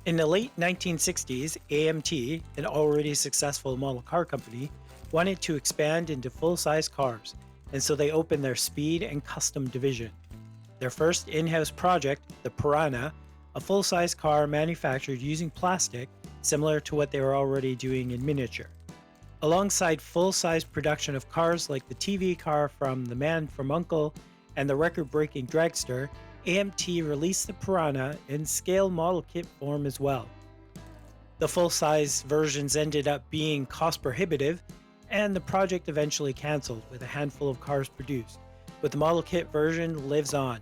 In the late 1960s, AMT, an already successful model car company, wanted to expand into full-size cars, and so they opened their speed and custom division. Their first in-house project, the Piranha, a full-size car manufactured using plastic, similar to what they were already doing in miniature. Alongside full-size production of cars like the TV car from The Man from U.N.C.L.E. and the record-breaking Dragster, AMT released the Piranha in scale model kit form as well. The full-size versions ended up being cost prohibitive, and the project eventually cancelled with a handful of cars produced, but the model kit version lives on.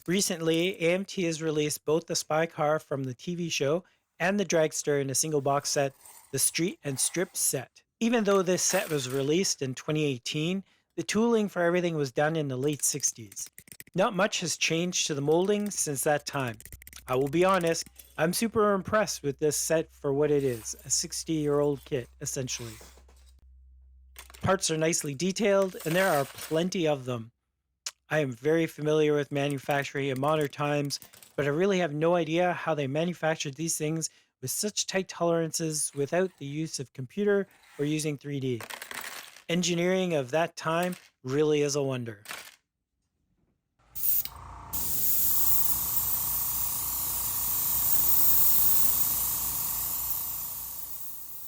Recently, AMT has released both the spy car from the TV show and the Dragster in a single box set, the Street and Strip set. Even though this set was released in 2018, the tooling for everything was done in the late 60s. Not much has changed to the molding since that time. I will be honest, I'm super impressed with this set for what it is, a 60-year-old kit, essentially. Parts are nicely detailed, and there are plenty of them. I am very familiar with manufacturing in modern times, but I really have no idea how they manufactured these things with such tight tolerances without the use of computer or using 3D. Engineering of that time really is a wonder.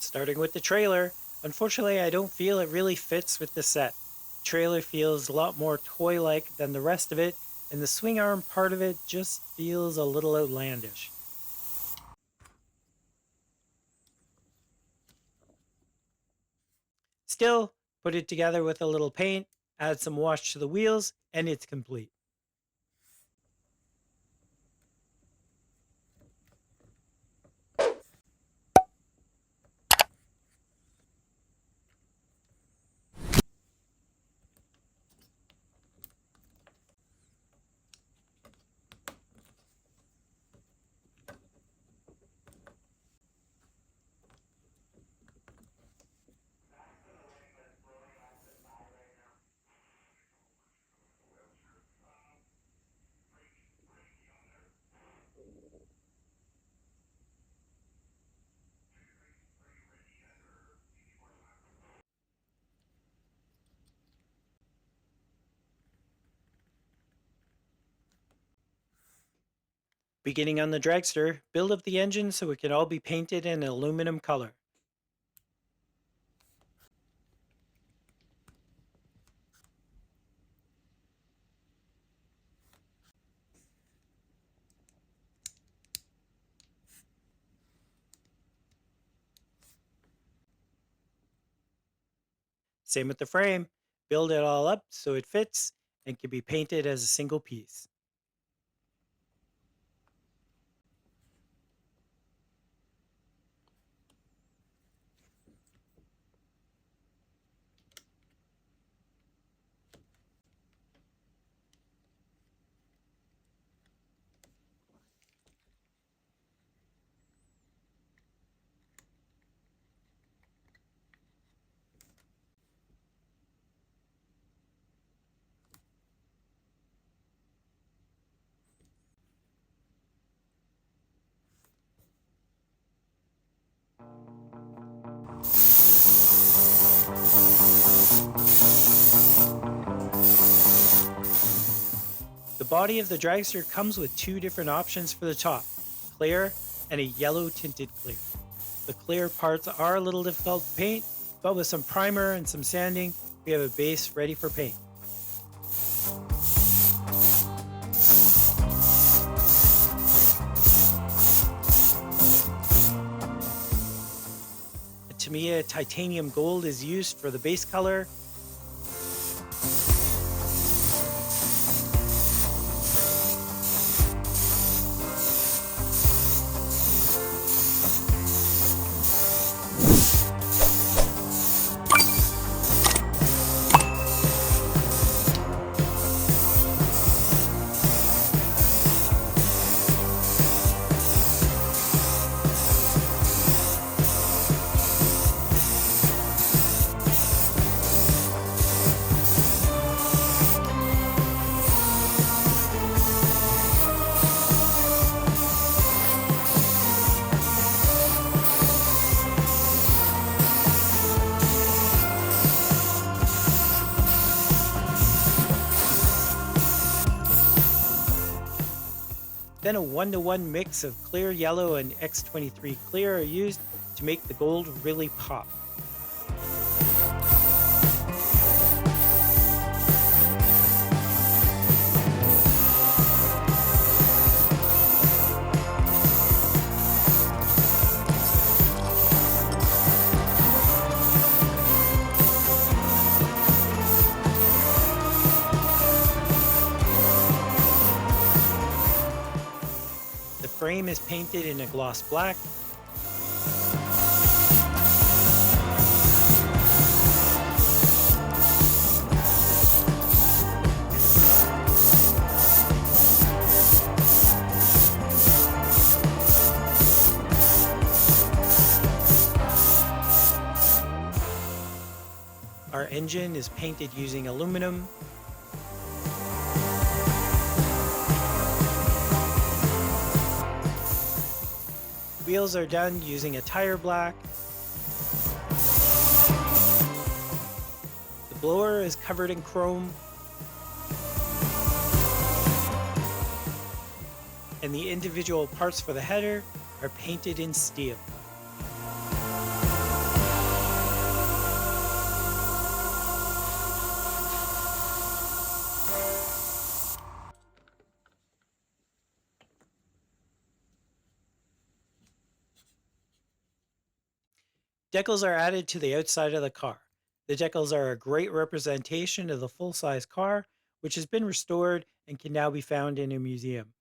Starting with the trailer, unfortunately I don't feel it really fits with the set. The trailer feels a lot more toy-like than the rest of it, and the swing arm part of it just feels a little outlandish. Still, put it together with a little paint, add some wash to the wheels, and it's complete. Beginning on the Dragster, build up the engine so it can all be painted in an aluminum color. Same with the frame, build it all up so it fits and can be painted as a single piece. The body of the Dragster comes with two different options for the top, clear and a yellow tinted clear. The clear parts are a little difficult to paint, but with some primer and some sanding, we have a base ready for paint. A Tamiya titanium gold is used for the base color. Then a 1-to-1 mix of clear yellow and X23 clear are used to make the gold really pop. The frame is painted in a gloss black. Our engine is painted using aluminum. Wheels are done using a tire black. The blower is covered in chrome. And the individual parts for the header are painted in steel. Decals are added to the outside of the car. The decals are a great representation of the full-size car, which has been restored and can now be found in a museum.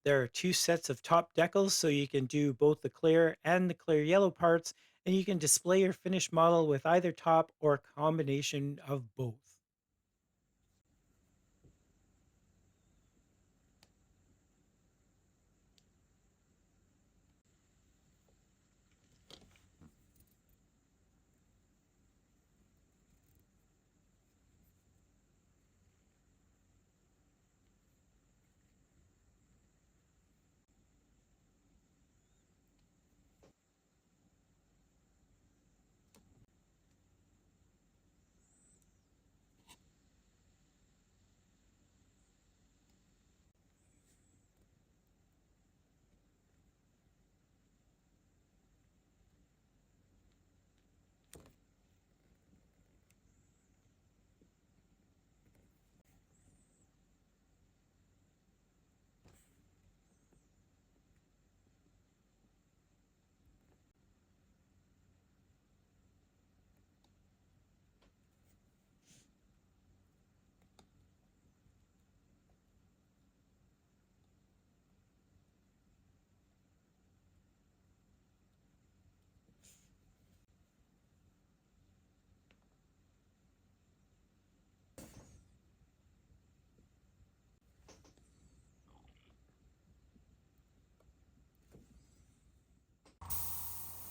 There are two sets of top decals, so you can do both the clear and the clear yellow parts, and you can display your finished model with either top or a combination of both.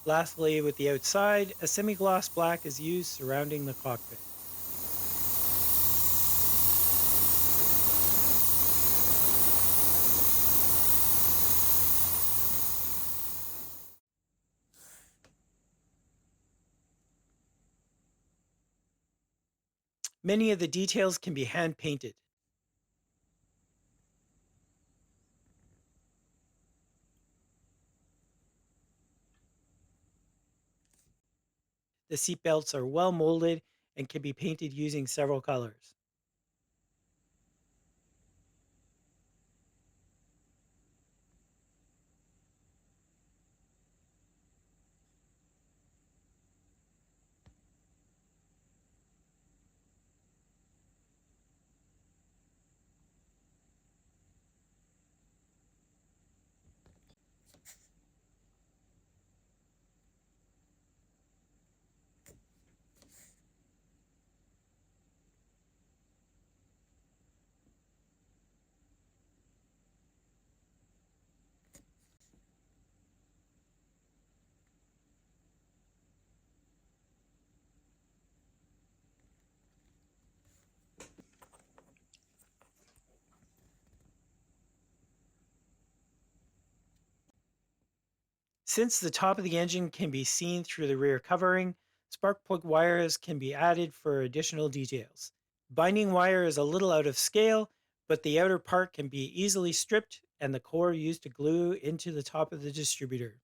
Lastly, with the outside, a semi-gloss black is used surrounding the cockpit. Many of the details can be hand-painted. The seat belts are well molded and can be painted using several colors. Since the top of the engine can be seen through the rear covering, spark plug wires can be added for additional details. Binding wire is a little out of scale, but the outer part can be easily stripped and the core used to glue into the top of the distributor.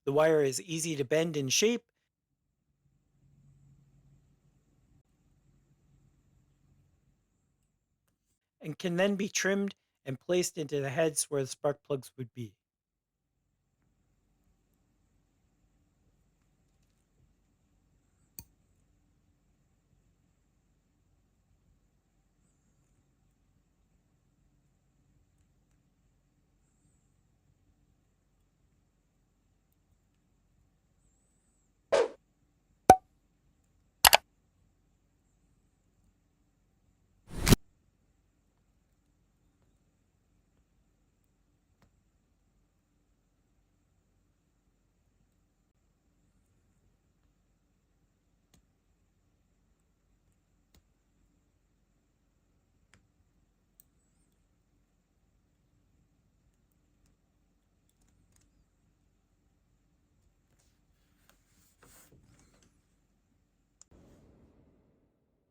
The wire is easy to bend in shape and can then be trimmed and placed into the heads where the spark plugs would be.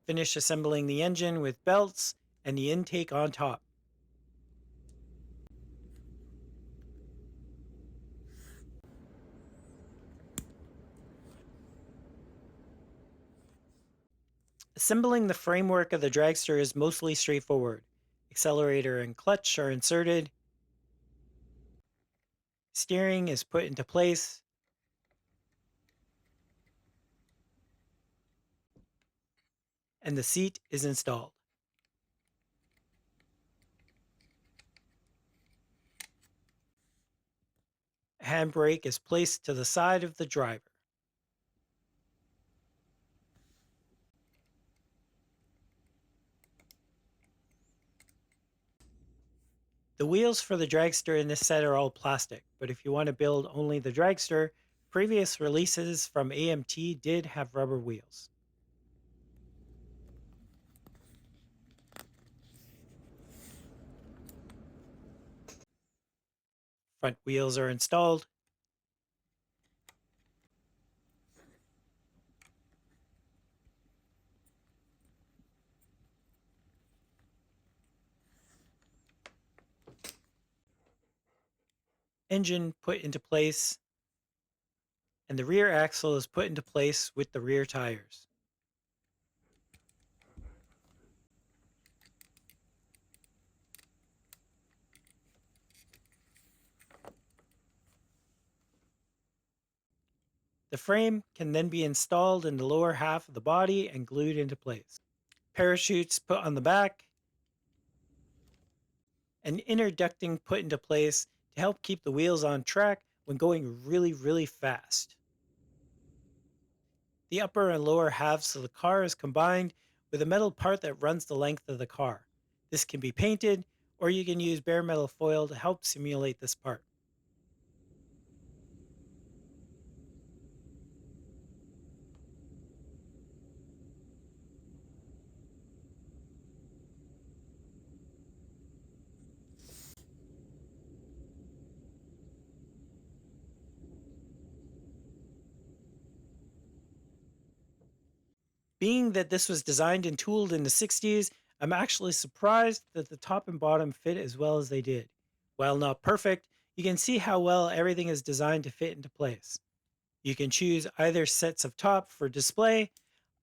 Finish assembling the engine with belts and the intake on top. Assembling the framework of the dragster is mostly straightforward. Accelerator and clutch are inserted, steering is put into place, and the seat is installed. A handbrake is placed to the side of the driver. The wheels for the dragster in this set are all plastic, but if you want to build only the dragster, previous releases from AMT did have rubber wheels. Front wheels are installed, engine put into place, and the rear axle is put into place with the rear tires. The frame can then be installed in the lower half of the body and glued into place. Parachutes put on the back, and inner ducting put into place to help keep the wheels on track when going really, really fast. The upper and lower halves of the car is combined with a metal part that runs the length of the car. This can be painted, or you can use bare metal foil to help simulate this part. Being that this was designed and tooled in the 60s, I'm actually surprised that the top and bottom fit as well as they did. While not perfect, you can see how well everything is designed to fit into place. You can choose either sets of top for display.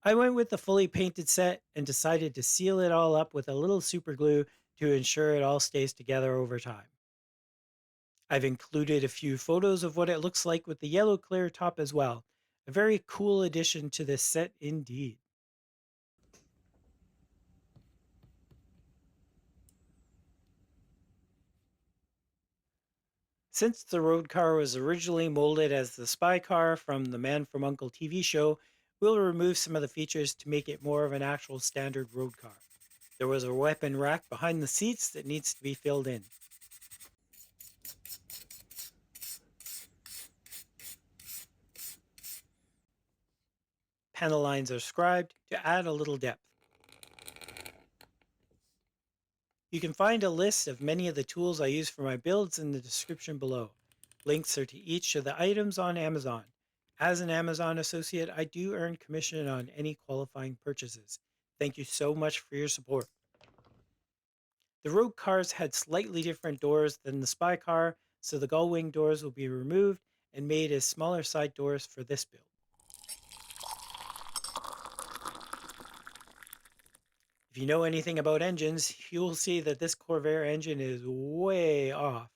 I went with the fully painted set and decided to seal it all up with a little super glue to ensure it all stays together over time. I've included a few photos of what it looks like with the yellow clear top as well. A very cool addition to this set indeed. Since the road car was originally molded as the spy car from the Man from Uncle TV show, we'll remove some of the features to make it more of an actual standard road car. There was a weapon rack behind the seats that needs to be filled in. Panel lines are scribed to add a little depth. You can find a list of many of the tools I use for my builds in the description below. Links are to each of the items on Amazon. As an Amazon associate, I do earn commission on any qualifying purchases. Thank you so much for your support. The road cars had slightly different doors than the spy car, so the gull wing doors will be removed and made as smaller side doors for this build. If you know anything about engines, you'll see that this Corvair engine is way off.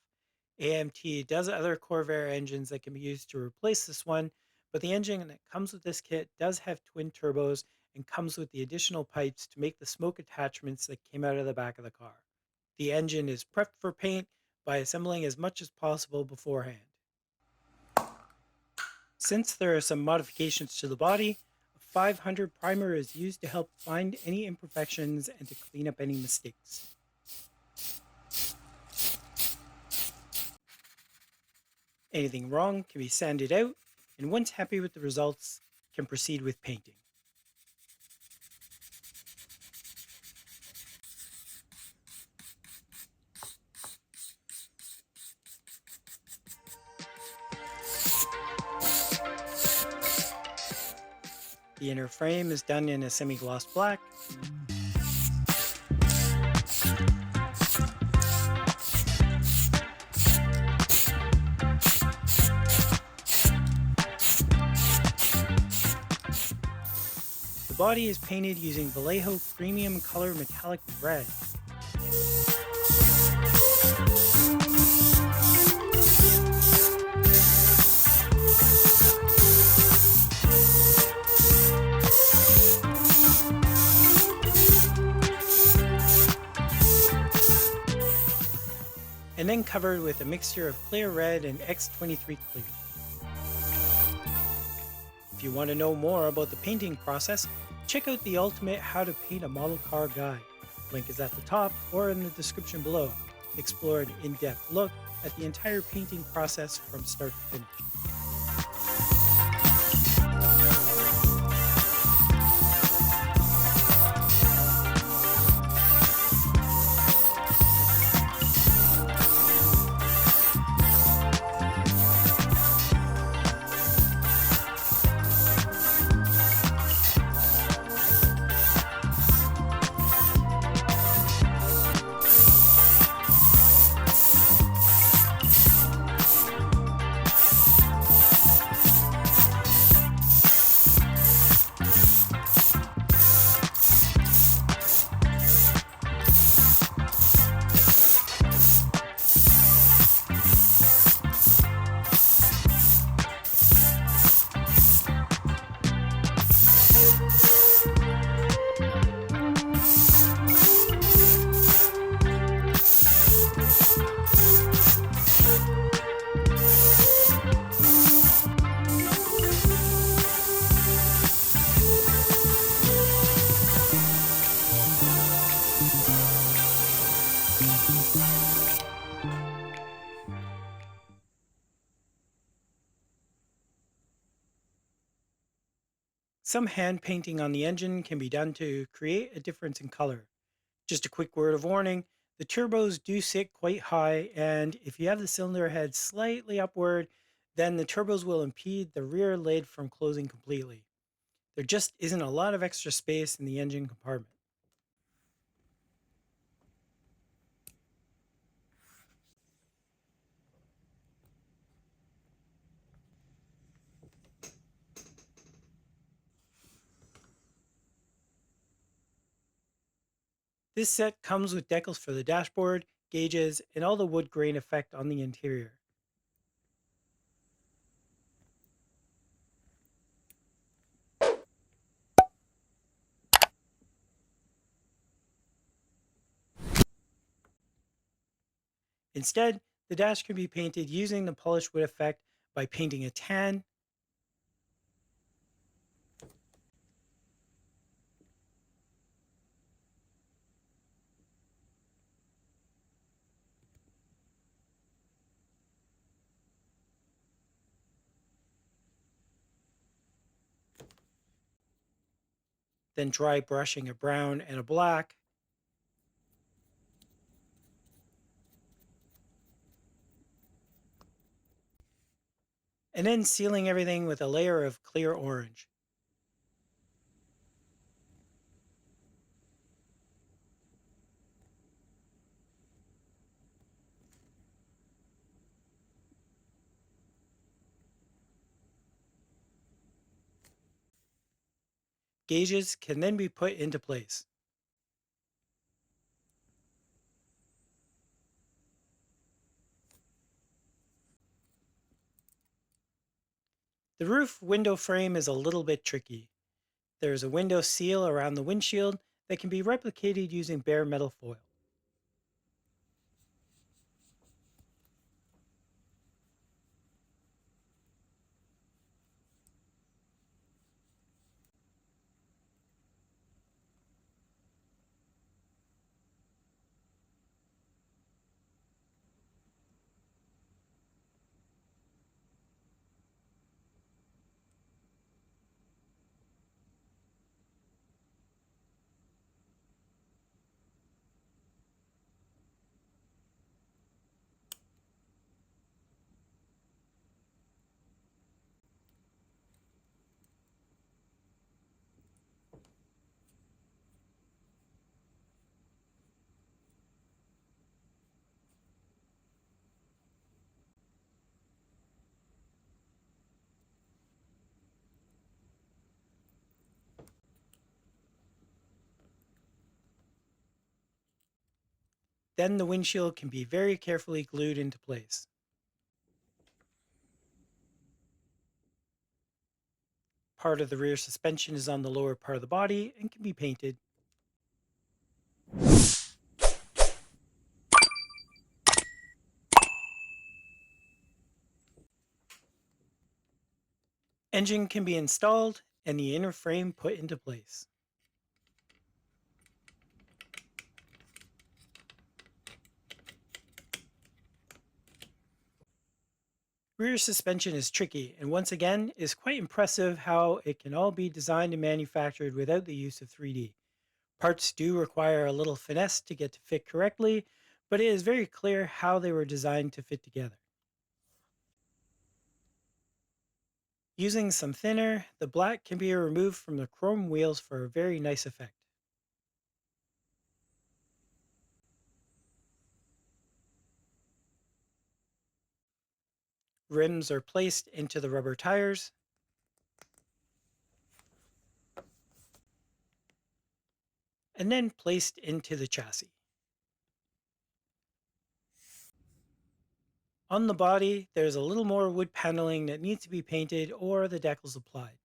AMT does other Corvair engines that can be used to replace this one, but the engine that comes with this kit does have twin turbos and comes with the additional pipes to make the smoke attachments that came out of the back of the car. The engine is prepped for paint by assembling as much as possible beforehand. Since there are some modifications to the body, a 500 primer is used to help find any imperfections and to clean up any mistakes. Anything wrong can be sanded out, and once happy with the results, can proceed with painting. The inner frame is done in a semi-gloss black. The body is painted using Vallejo Premium Color Metallic Red. And then covered with a mixture of clear red and X23 clear. If you want to know more about the painting process, check out the Ultimate How to Paint a Model Car Guide. Link is at the top or in the description below. Explore an in-depth look at the entire painting process from start to finish. Some hand painting on the engine can be done to create a difference in color. Just a quick word of warning, the turbos do sit quite high, and if you have the cylinder head slightly upward, then the turbos will impede the rear lid from closing completely. There just isn't a lot of extra space in the engine compartment. This set comes with decals for the dashboard, gauges, and all the wood grain effect on the interior. Instead, the dash can be painted using the polished wood effect by painting a tan, then dry brushing a brown and a black, and then sealing everything with a layer of clear orange. Gauges can then be put into place. The roof window frame is a little bit tricky. There is a window seal around the windshield that can be replicated using bare metal foil. Then the windshield can be very carefully glued into place. Part of the rear suspension is on the lower part of the body and can be painted. Engine can be installed and the inner frame put into place. Rear suspension is tricky, and once again, is quite impressive how it can all be designed and manufactured without the use of 3D. Parts do require a little finesse to get to fit correctly, but it is very clear how they were designed to fit together. Using some thinner, the black can be removed from the chrome wheels for a very nice effect. Rims are placed into the rubber tires, and then placed into the chassis. On the body, there's a little more wood paneling that needs to be painted or the decals applied.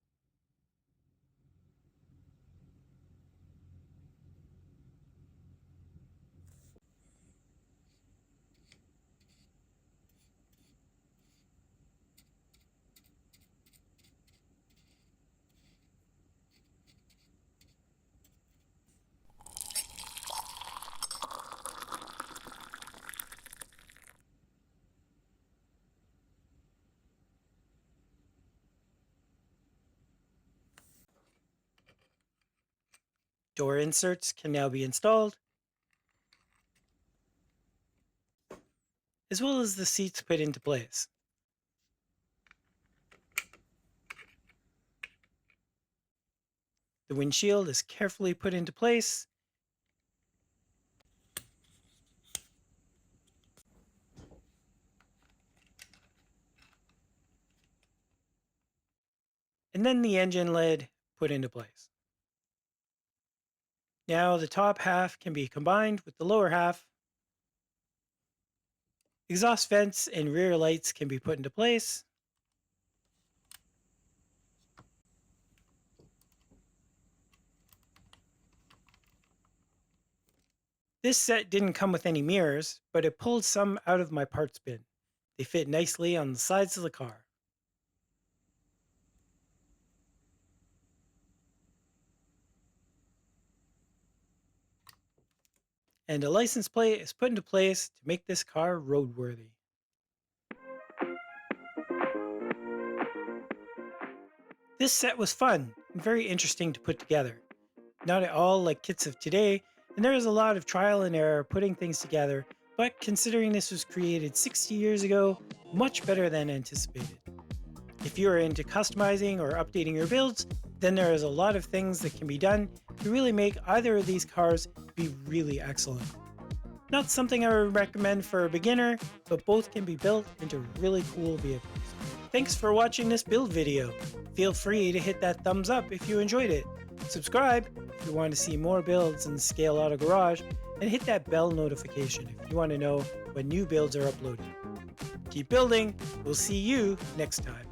Door inserts can now be installed, as well as the seats put into place. The windshield is carefully put into place, and then the engine lid put into place. Now the top half can be combined with the lower half. Exhaust vents and rear lights can be put into place. This set didn't come with any mirrors, but it pulled some out of my parts bin. They fit nicely on the sides of the car. And a license plate is put into place to make this car roadworthy. This set was fun and very interesting to put together. Not at all like kits of today, and there is a lot of trial and error putting things together, but considering this was created 60 years ago, much better than anticipated. If you are into customizing or updating your builds, then there is a lot of things that can be done to really make either of these cars be really excellent. Not something I would recommend for a beginner, but both can be built into really cool vehicles. Thanks for watching this build video. Feel free to hit that thumbs up if you enjoyed it. Subscribe if you want to see more builds in the Scale Auto Garage, and hit that bell notification if you want to know when new builds are uploaded. Keep building. We'll see you next time.